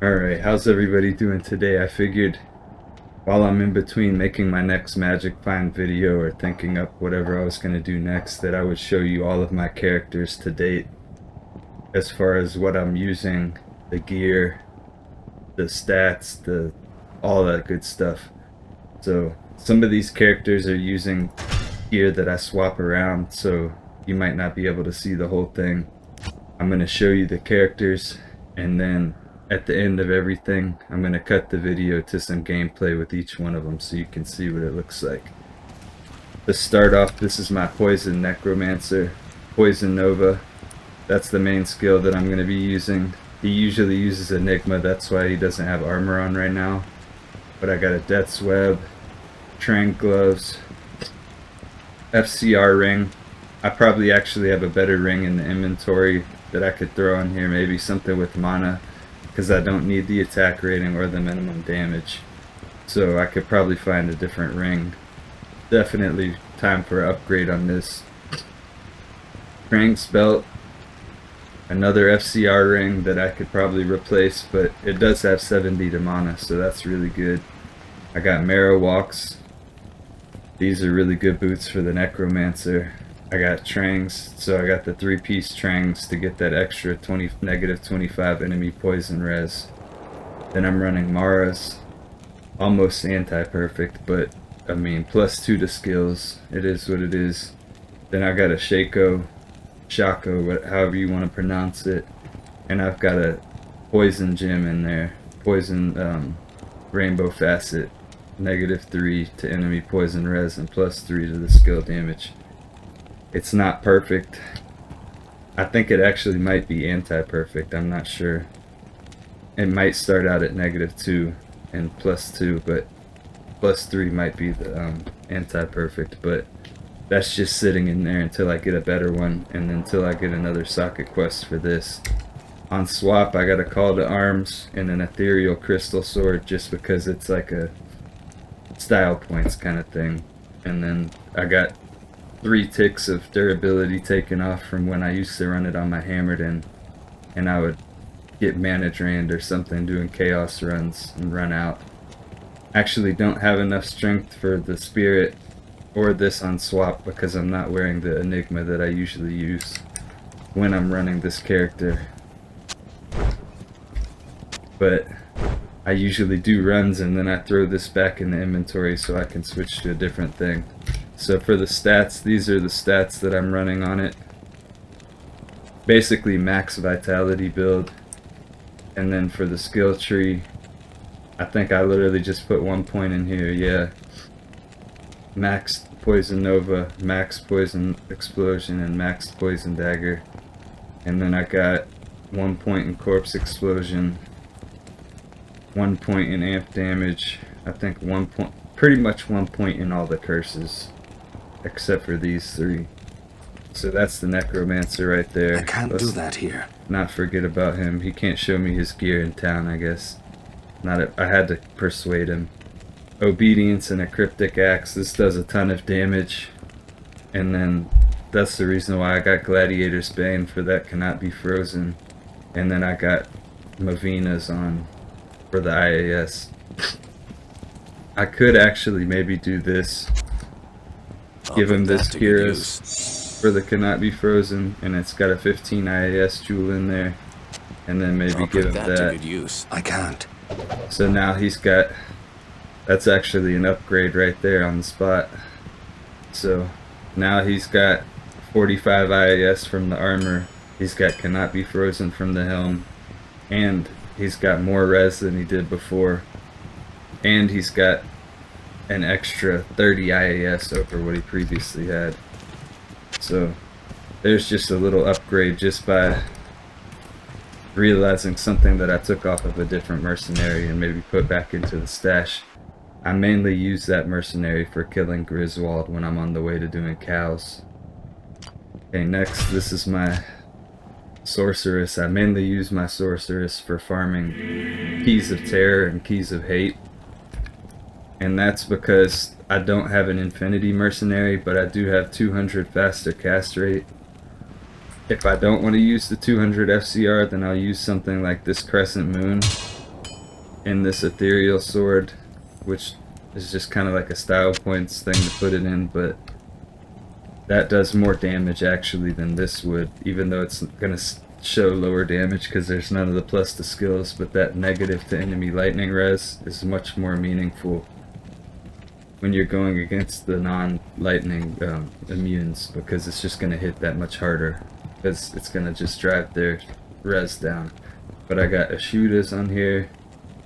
Alright, how's everybody doing today? I figured while I'm in between making my next Magic Find video or thinking up whatever I was going to do next, that I would show you all of my characters to date as far as what I'm using, the gear, the stats, all that good stuff. So some of these characters are using gear that I swap around, so you might not be able to see the whole thing. I'm going to show you the characters, and then at the end of everything, I'm going to cut the video to some gameplay with each one of them so you can see what it looks like. To start off, this is my Poison Necromancer, Poison Nova. That's the main skill that I'm going to be using. He usually uses Enigma, that's why he doesn't have armor on right now. But I got a Death's Web, Trank Gloves, FCR ring. I probably actually have a better ring in the inventory that I could throw on here, maybe something with mana, because I don't need the attack rating or the minimum damage. So I could probably find a different ring. Definitely time for an upgrade on this. Trank's belt, another FCR ring that I could probably replace, but it does have 70 to mana, so that's really good. I got Marrow Walks. These are really good boots for the Necromancer. I got Trangs, so I got the 3-piece Trangs to get that extra negative 25 enemy poison res. Then I'm running Mara's, almost anti-perfect, but I mean +2 to skills. It is what it is. Then I got a Shaco, however you want to pronounce it, and I've got a Poison Gem in there, Poison Rainbow Facet, -3 to enemy poison res and +3 to the skill damage. It's not perfect. I think it actually might be anti-perfect, I'm not sure. It might start out at -2 and +2, but +3 might be the anti-perfect, but that's just sitting in there until I get a better one, and until I get another socket quest for this. On swap, I got a Call to Arms and an Ethereal Crystal Sword, just because it's like a style points kind of thing. And then I got 3 ticks of durability taken off from when I used to run it on my Hammered In, and I would get mana drained or something doing chaos runs and run out. Actually don't have enough strength for the Spirit or this on swap because I'm not wearing the Enigma that I usually use when I'm running this character. But I usually do runs and then I throw this back in the inventory so I can switch to a different thing. So for the stats, these are the stats that I'm running on it. Basically max vitality build. And then for the skill tree, I think I literally just put 1 point in here, yeah. Max Poison Nova, max Poison Explosion, and max Poison Dagger. And then I got 1 point in Corpse Explosion, 1 point in amp damage, I think 1 point, pretty much 1 point in all the curses, except for these 3. So that's the Necromancer right there. I can't do that here. Not forget about him. He can't show me his gear in town, I guess. I had to persuade him. Obedience and a Cryptic Axe. This does a ton of damage. And then that's the reason why I got Gladiator's Bane, for that cannot be frozen. And then I got Mavina's on for the IAS. I could actually maybe do this. Give him this Kyrus for the cannot be frozen, and it's got a 15 IAS jewel in there. And then maybe give him that. To good use. I can't. So now he's got, that's actually an upgrade right there on the spot. So now he's got 45 IAS from the armor, he's got cannot be frozen from the helm, and he's got more res than he did before, and he's got an extra 30 IAS over what he previously had. So there's just a little upgrade just by realizing something that I took off of a different mercenary and maybe put back into the stash. I mainly use that mercenary for killing Griswold when I'm on the way to doing cows. Okay, next, this is my Sorceress. I mainly use my Sorceress for farming Keys of Terror and Keys of Hate. And that's because I don't have an Infinity Mercenary, but I do have 200 faster cast rate. If I don't want to use the 200 FCR, then I'll use something like this Crescent Moon, in this ethereal sword, which is just kind of like a style points thing to put it in, but that does more damage actually than this would, even though it's going to show lower damage because there's none of the plus to skills, but that negative to enemy lightning res is much more meaningful when you're going against the non-lightning immunes, because it's just going to hit that much harder because it's going to just drive their res down. But I got Ashudas on here,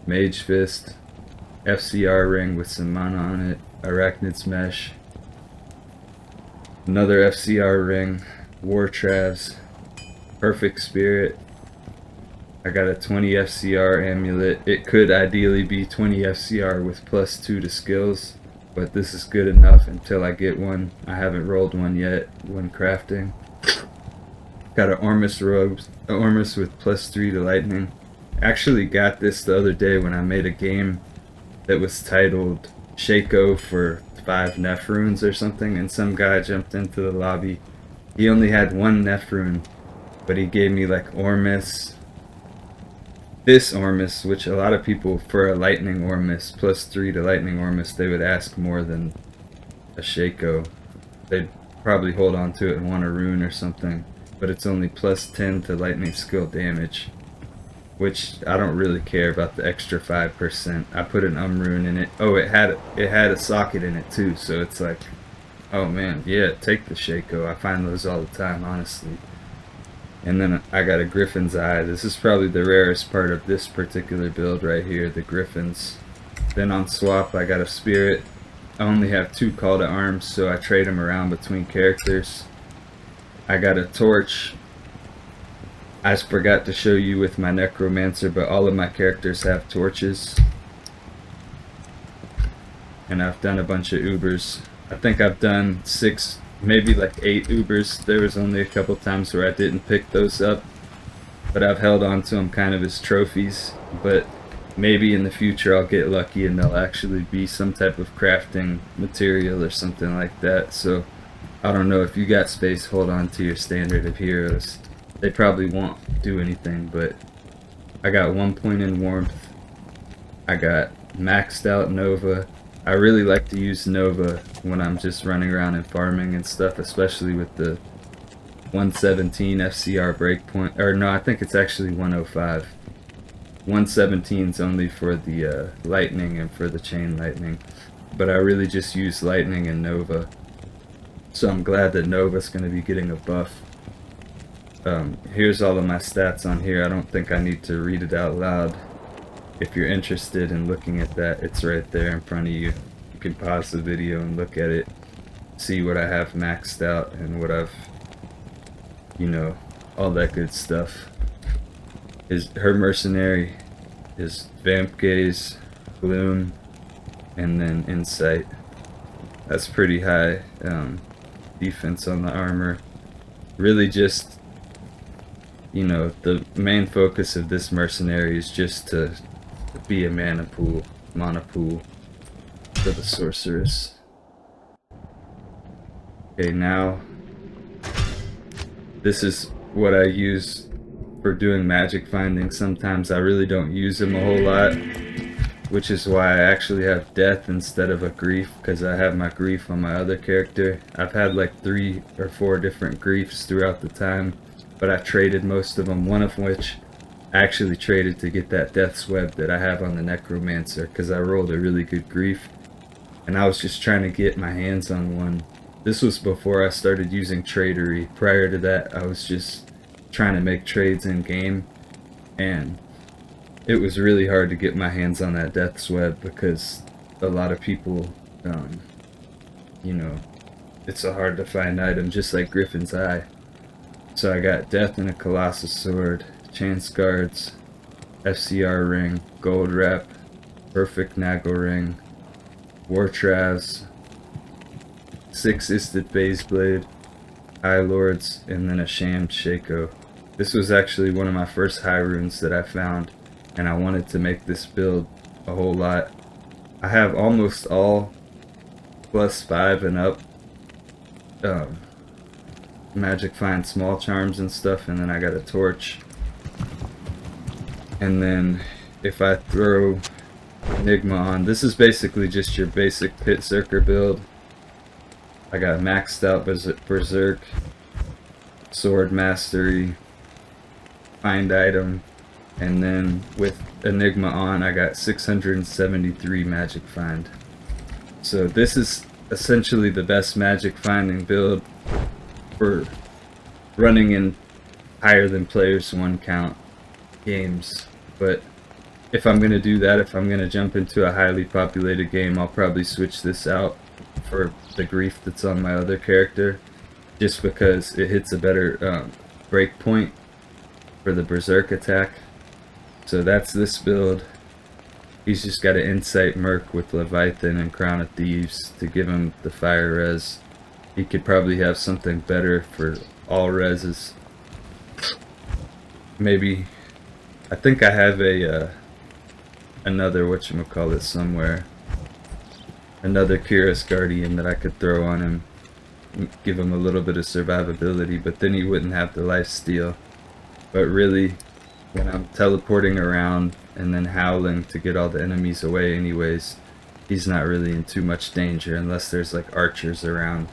Mage Fist, FCR ring with some mana on it, Arachnid's Mesh, another FCR ring, War Travs, Perfect Spirit. I got a 20 FCR amulet. It could ideally be 20 FCR with +2 to skills, but this is good enough until I get one. I haven't rolled one yet when crafting. Got an Ormus robe, Ormus with +3 to lightning. Actually got this the other day when I made a game that was titled Shaco for 5 Neph runes or something, and some guy jumped into the lobby. He only had 1 Neph rune, but he gave me like Ormus, this Ormus, which a lot of people for a lightning Ormus, +3 to lightning Ormus, they would ask more than a Shaco. They'd probably hold on to it and want a rune or something, but it's only +10 to lightning skill damage, which I don't really care about the extra 5%. I put an rune in it. Oh, it had a socket in it too, so it's like, oh man, yeah, take the Shaco. I find those all the time, honestly. And then I got a Griffin's Eye. This is probably the rarest part of this particular build right here, the Griffins. Then on swap, I got a Spirit. I only have 2 Call to Arms, so I trade them around between characters. I got a Torch. I forgot to show you with my Necromancer, but all of my characters have torches. And I've done a bunch of Ubers. I think I've done 6, maybe like 8 Ubers. There was only a couple times where I didn't pick those up, but I've held on to them kind of as trophies. But maybe in the future I'll get lucky and they'll actually be some type of crafting material or something like that. So I don't know, if you got space, hold on to your standard of heroes. They probably won't do anything, but I got 1 point in warmth. I got maxed out Nova. I really like to use Nova when I'm just running around and farming and stuff, especially with the 117 FCR breakpoint. Or no, I think it's actually 105. 117 is only for the lightning and for the chain lightning. But I really just use lightning and Nova. So I'm glad that Nova's going to be getting a buff. Here's all of my stats on here. I don't think I need to read it out loud. If you're interested in looking at that, it's right there in front of you. You can pause the video and look at it, see what I have maxed out and what I've, you know, all that good stuff. Her mercenary is Vamp Gaze, Gloom, and then Insight. That's pretty high defense on the armor. Really just, you know, the main focus of this mercenary is just to be a mana pool for the Sorceress. Okay, now this is what I use for doing magic finding. Sometimes I really don't use them a whole lot, which is why I actually have death instead of a grief, because I have my grief on my other character. I've had like 3 or 4 different griefs throughout the time, but I traded most of them, one of which I actually traded to get that Death's Web that I have on the Necromancer, because I rolled a really good grief, and I was just trying to get my hands on one. This was before I started using tradery. Prior to that, I was just trying to make trades in game, and it was really hard to get my hands on that Death's Web because a lot of people, you know, it's a hard to find item, just like Griffin's Eye. So I got Death and a Colossus Sword, Chance Guards, FCR Ring, Gold Wrap, Perfect Nagel Ring, War Travs, 6 Isted Phase Blade, High Lords, and then a Sham Shaco. This was actually one of my first high runes that I found, and I wanted to make this build a whole lot. I have almost all +5 and up magic find small charms and stuff, and then I got a torch. And then if I throw Enigma on. This is basically just your basic Pitzerker build. I got maxed out Berserk, Sword Mastery, Find Item, and then with Enigma on I got 673 Magic Find. So this is essentially the best magic finding build for running in higher than players 1 count games. But if I'm going to do that, if I'm going to jump into a highly populated game, I'll probably switch this out for the grief that's on my other character, just because it hits a better break point for the Berserk attack. So that's this build. He's just got an Insight Merc with Leviathan and Crown of Thieves to give him the fire res. He could probably have something better for all reses. Maybe, I think I have a another whatchamacallit somewhere. Another Curious Guardian that I could throw on him, give him a little bit of survivability, but then he wouldn't have the lifesteal. But really, when I'm teleporting around and then howling to get all the enemies away anyways, he's not really in too much danger unless there's like archers around,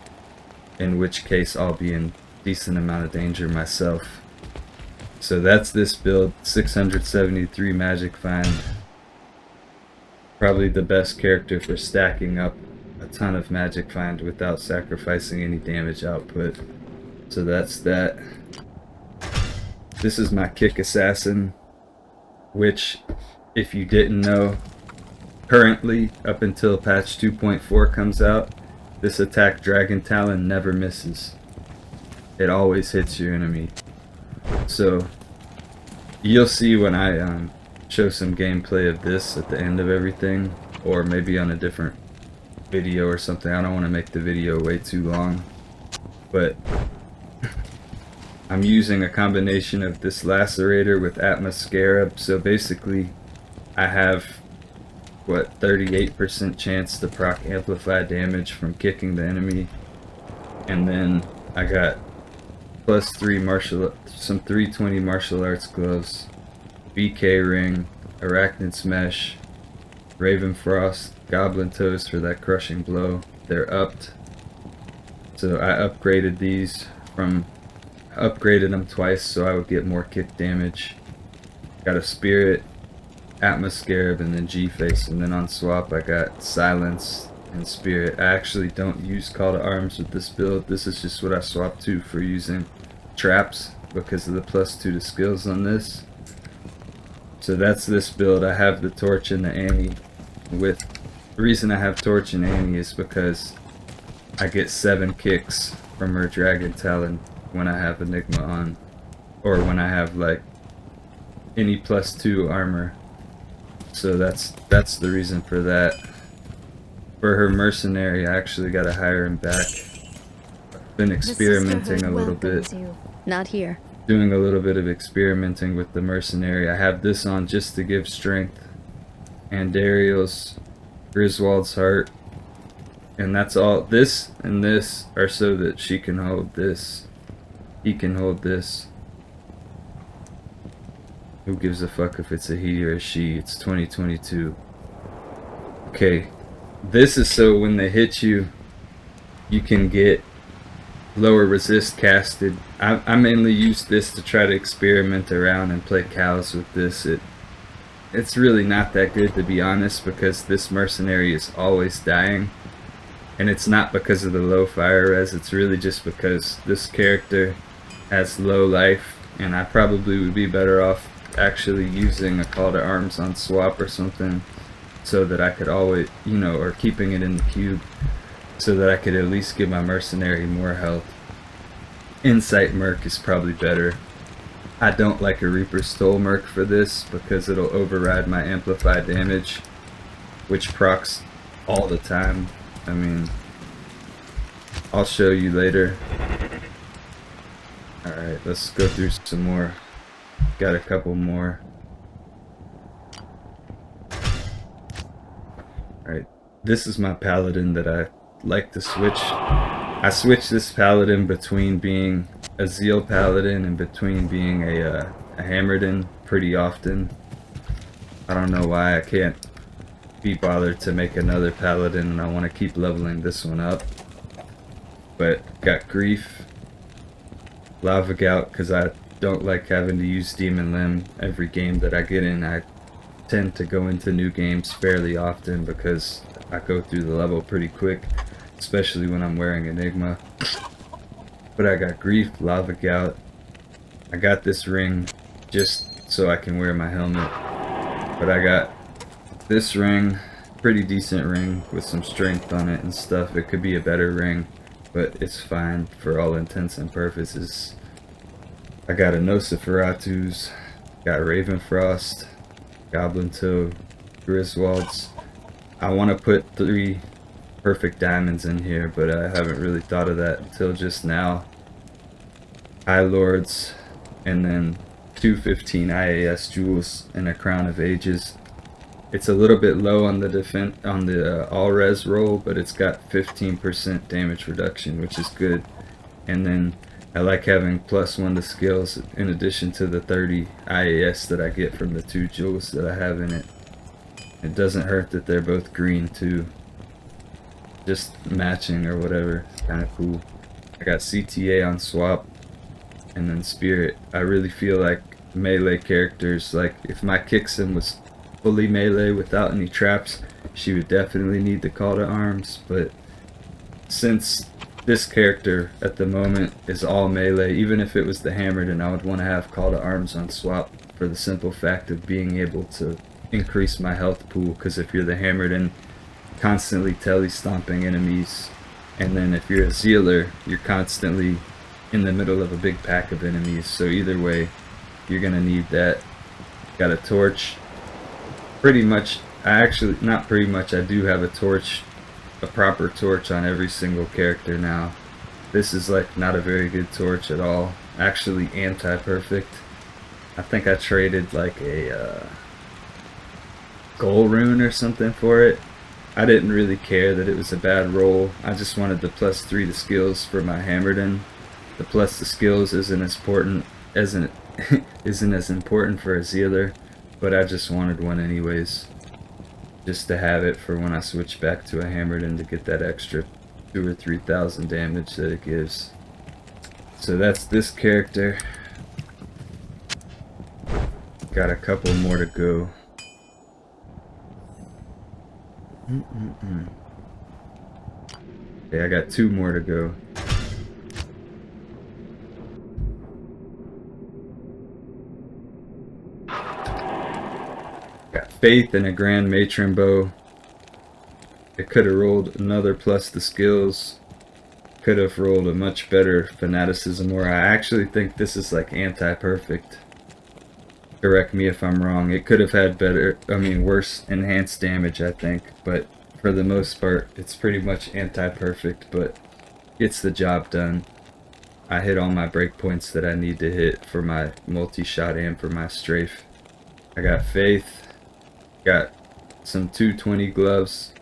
in which case I'll be in decent amount of danger myself. So that's this build, 673 Magic Find. Probably the best character for stacking up a ton of Magic Find without sacrificing any damage output. So that's that. This is my Kick Assassin, which, if you didn't know, currently, up until patch 2.4 comes out, this attack Dragon Talon never misses. It always hits your enemy. So, you'll see when I show some gameplay of this at the end of everything, or maybe on a different video or something. I don't want to make the video way too long, but I'm using a combination of this Lacerator with Atmos Scarab. So basically I have, what, 38% chance to proc amplify damage from kicking the enemy, and then I got +3 some 320 martial arts gloves, BK ring, Arachnid's mesh, Raven Frost, Goblin toes for that crushing blow. They're upped. So I upgraded these from, upgraded them twice so I would get more kick damage. Got a Spirit, Atmos Scarab, and then G-Face, and then on swap I got Silence and Spirit. I actually don't use Call to Arms with this build. This is just what I swapped to for using traps because of the +2 to skills on this. So that's this build. I have the Torch and the Annie. The reason I have Torch and Annie is because I get 7 kicks from her Dragon Talon when I have Enigma on, or when I have like any +2 armor. So that's the reason for that. For her Mercenary, I actually got to hire him back. Been experimenting a little bit. Not here. Doing a little bit of experimenting with the Mercenary. I have this on just to give strength. Andariel's, Griswold's Heart, and that's all. This and this are so that she can hold this. He can hold this. Who gives a fuck if it's a he or a she? It's 2022. Okay, this is so when they hit you, you can get lower resist casted. I mainly use this to try to experiment around and play cows with this. It's really not that good, to be honest, because this Mercenary is always dying. And it's not because of the low fire res, it's really just because this character has low life, and I probably would be better off actually using a Call to Arms on swap or something, so that I could always, you know, or keeping it in the cube, so that I could at least give my Mercenary more health. Insight Merc is probably better. I don't like a Reaper's Toll Merc for this because it'll override my amplified damage, which procs all the time. I mean, I'll show you later. Alright, let's go through some more. Got a couple more. Alright, this is my Paladin that I like to switch. I switch this Paladin between being a Zeal Paladin and between being a Hammerdin pretty often. I don't know why I can't be bothered to make another Paladin, and I want to keep leveling this one up. But got Grief, Lava Gout, because I don't like having to use Demon Limb every game that I get in. I tend to go into new games fairly often because I go through the level pretty quick, especially when I'm wearing Enigma. But I got Grief, Lava Gout. I got this ring just so I can wear my helmet. But I got this ring, pretty decent ring with some strength on it and stuff. It could be a better ring, but it's fine for all intents and purposes. I got a Nosferatus, got Ravenfrost, Goblin Toe, Griswolds. I want to put 3 perfect diamonds in here, but I haven't really thought of that until just now. High Lords, and then 215 IAS jewels and a Crown of Ages. It's a little bit low on the all res roll, but it's got 15% damage reduction, which is good. And then I like having +1 to skills in addition to the 30 IAS that I get from the 2 jewels that I have in it. It doesn't hurt that they're both green too. Just matching or whatever. It's kind of cool. I got CTA on swap, and then Spirit. I really feel like melee characters, like if my Kicksin was fully melee without any traps, she would definitely need the call to arms, but since this character at the moment is all melee, even if it was the hammered, and I would want to have call to arms on swap for the simple fact of being able to increase my health pool, because if you're the hammered and constantly telly stomping enemies, and then if you're a Zealer, you're constantly in the middle of a big pack of enemies, so either way you're gonna need that. Got a torch. Pretty much, I do have a torch, a proper torch on every single character now. This is like not a very good torch at all. Actually anti-perfect. I think I traded like a goal rune or something for it. I didn't really care that it was a bad roll. I just wanted the +3 to skills for my Hammerden. The plus to skills isn't as important for a Zealer, but I just wanted one anyways, just to have it for when I switch back to a Hammerden to get that extra 2,000 or 3,000 damage that it gives. So that's this character. Got a couple more to go. Okay, I got 2 more to go. Got Faith and a Grand Matron Bow. It could have rolled another plus the skills. Could have rolled a much better Fanaticism, or I actually think this is like anti-perfect. Correct me if I'm wrong. It could have had worse enhanced damage, I think, but for the most part, it's pretty much anti-perfect, but gets the job done. I hit all my breakpoints that I need to hit for my multi-shot and for my strafe. I got Faith, got some 220 gloves.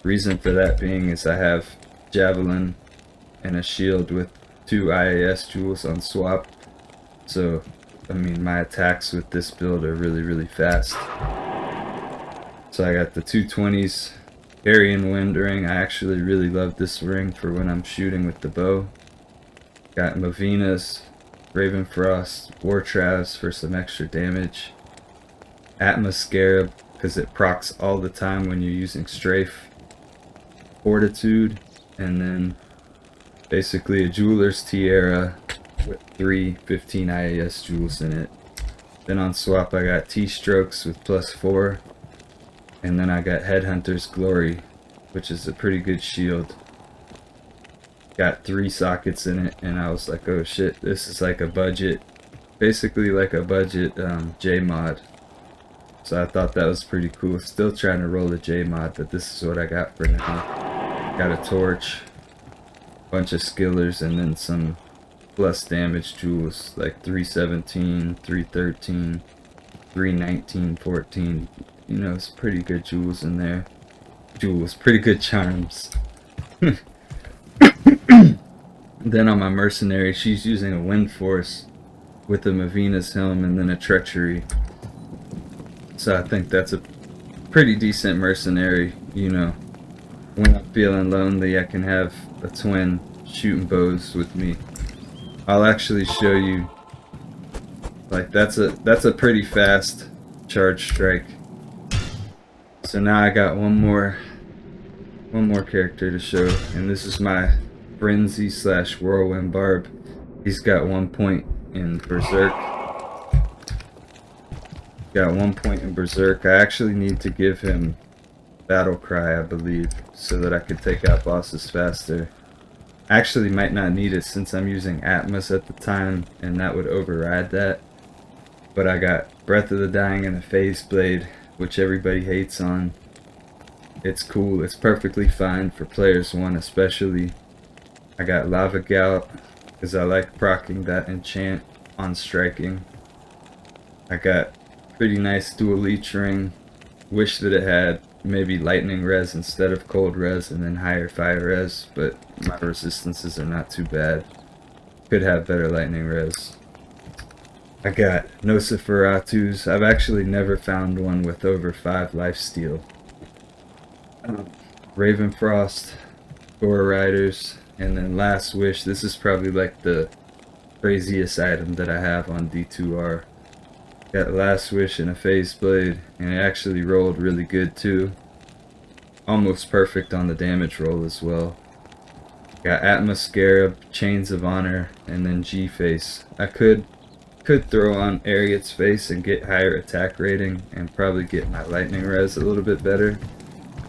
Reason for that being is I have Javelin and a shield with 2 IAS jewels on swap, so I mean, my attacks with this build are really, really fast. So I got the 220s, Aryan Wind ring. I actually really love this ring for when I'm shooting with the bow. Got Mavinas, Ravenfrost, War Travs for some extra damage. Atma Scarab, because it procs all the time when you're using strafe. Fortitude, and then basically a Jeweler's Tiara with 3 15 IAS jewels in it. Then on swap I got T-Strokes with +4, and then I got Headhunter's Glory, which is a pretty good shield. Got 3 sockets in it, and I was like, oh shit, this is like a budget, basically like a budget J mod. So I thought that was pretty cool. Still trying to roll a J mod, but this is what I got for now. Got a torch, bunch of skillers, and then some plus damage jewels like 317, 313, 319, 14. You know, it's pretty good jewels in there. Jewels, pretty good charms. Then on my mercenary, she's using a Wind Force with a Mavina's helm and then a Treachery. So I think that's a pretty decent mercenary, you know. When I'm feeling lonely, I can have a twin shooting bows with me. I'll actually show you. Like that's a pretty fast charge strike. So now I got one more character to show, and this is my Frenzy / Whirlwind Barb. He's got 1 point in Berserk. Got 1 point in Berserk. I actually need to give him Battle Cry, I believe, so that I can take out bosses faster. Actually might not need it since I'm using Atmos at the time, and that would override that. But I got Breath of the Dying and a Phase Blade, which everybody hates on. It's cool. It's perfectly fine for players 1 especially. I got Lava Gout because I like proccing that enchant on striking. I got pretty nice dual leech ring. Wish that it had maybe lightning res instead of cold res and then higher fire res, but my resistances are not too bad. Could have better lightning res. I got Nosferatus. I've actually never found one with over 5 lifesteal. Ravenfrost, Gore Riders, and then Last Wish. This is probably like the craziest item that I have on D2R. Got Last Wish and a Phase Blade, and it actually rolled really good too. Almost perfect on the damage roll as well. Got Atmos Scarab, Chains of Honor, and then G-Face. I could throw on Ariat's Face and get higher attack rating and probably get my lightning res a little bit better,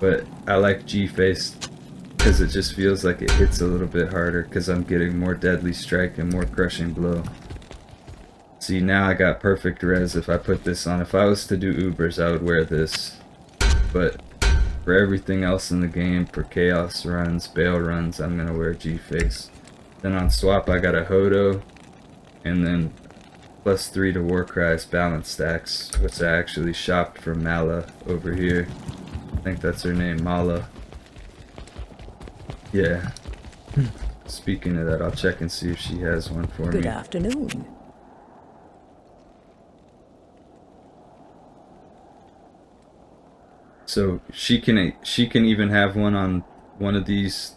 but I like G-Face because it just feels like it hits a little bit harder because I'm getting more deadly strike and more crushing blow. See, now I got perfect res if I put this on. If I was to do Ubers, I would wear this, but for everything else in the game, for chaos runs, bail runs, I'm gonna wear G-Face. Then on swap I got a Hodo, and then +3 to Warcry's balance stacks, which I actually shopped from Mala over here. I think that's her name, Mala. Yeah. Speaking of that, I'll check and see if she has one for me. Good afternoon. So she can even have one on one of these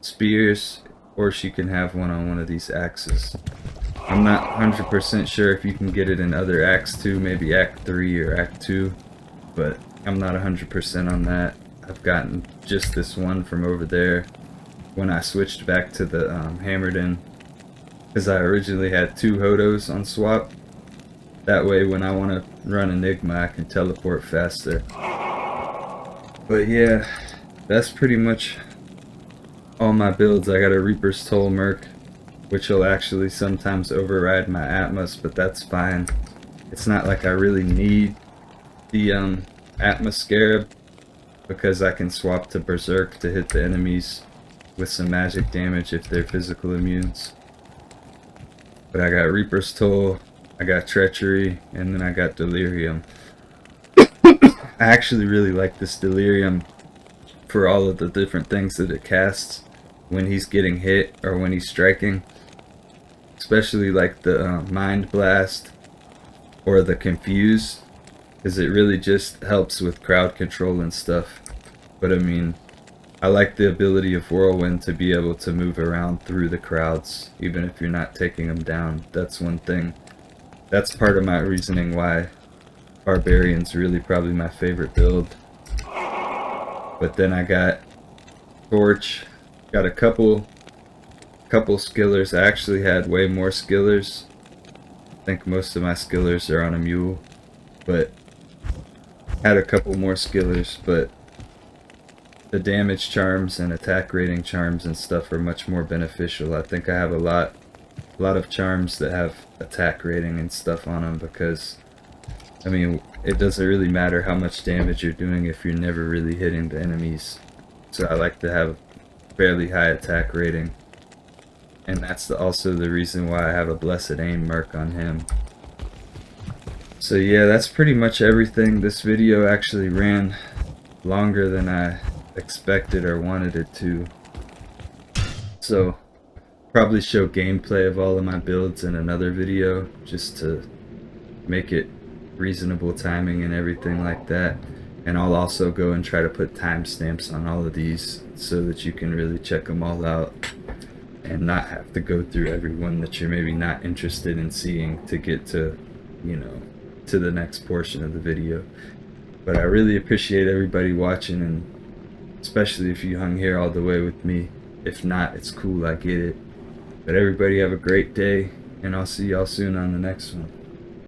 spears, or she can have one on one of these axes. I'm not 100% sure if you can get it in other acts too, maybe Act 3 or Act 2, but I'm not 100% on that. I've gotten just this one from over there when I switched back to the Hammered In, because I originally had 2 Hodos on swap. That way when I want to run Enigma I can teleport faster. But yeah, that's pretty much all my builds. I got a Reaper's Toll Merc, which will actually sometimes override my Atmos, but that's fine. It's not like I really need the Atmos Scarab, because I can swap to Berserk to hit the enemies with some magic damage if they're physical immunes. But I got Reaper's Toll, I got Treachery, and then I got Delirium. I actually really like this Delirium for all of the different things that it casts when he's getting hit or when he's striking. Especially like the Mind Blast or the Confuse, because it really just helps with crowd control and stuff. But I mean, I like the ability of Whirlwind to be able to move around through the crowds, even if you're not taking them down. That's one thing. That's part of my reasoning why Barbarian's really probably my favorite build. But then I got Torch, got a couple skillers. I actually had way more skillers. I think most of my skillers are on a mule, but had a couple more skillers. But the damage charms and attack rating charms and stuff are much more beneficial. I think I have a lot of charms that have attack rating and stuff on them, because I mean, it doesn't really matter how much damage you're doing if you're never really hitting the enemies. So I like to have fairly high attack rating. And that's also the reason why I have a Blessed Aim Merc on him. So yeah, that's pretty much everything. This video actually ran longer than I expected or wanted it to. So probably show gameplay of all of my builds in another video, just to make it reasonable timing and everything like that. And I'll also go and try to put timestamps on all of these so that you can really check them all out and not have to go through every one that you're maybe not interested in seeing to get to, you know, to the next portion of the video. But I really appreciate everybody watching, and especially if you hung here all the way with me. If not, it's cool, I get it. But everybody have a great day, and I'll see y'all soon on the next one.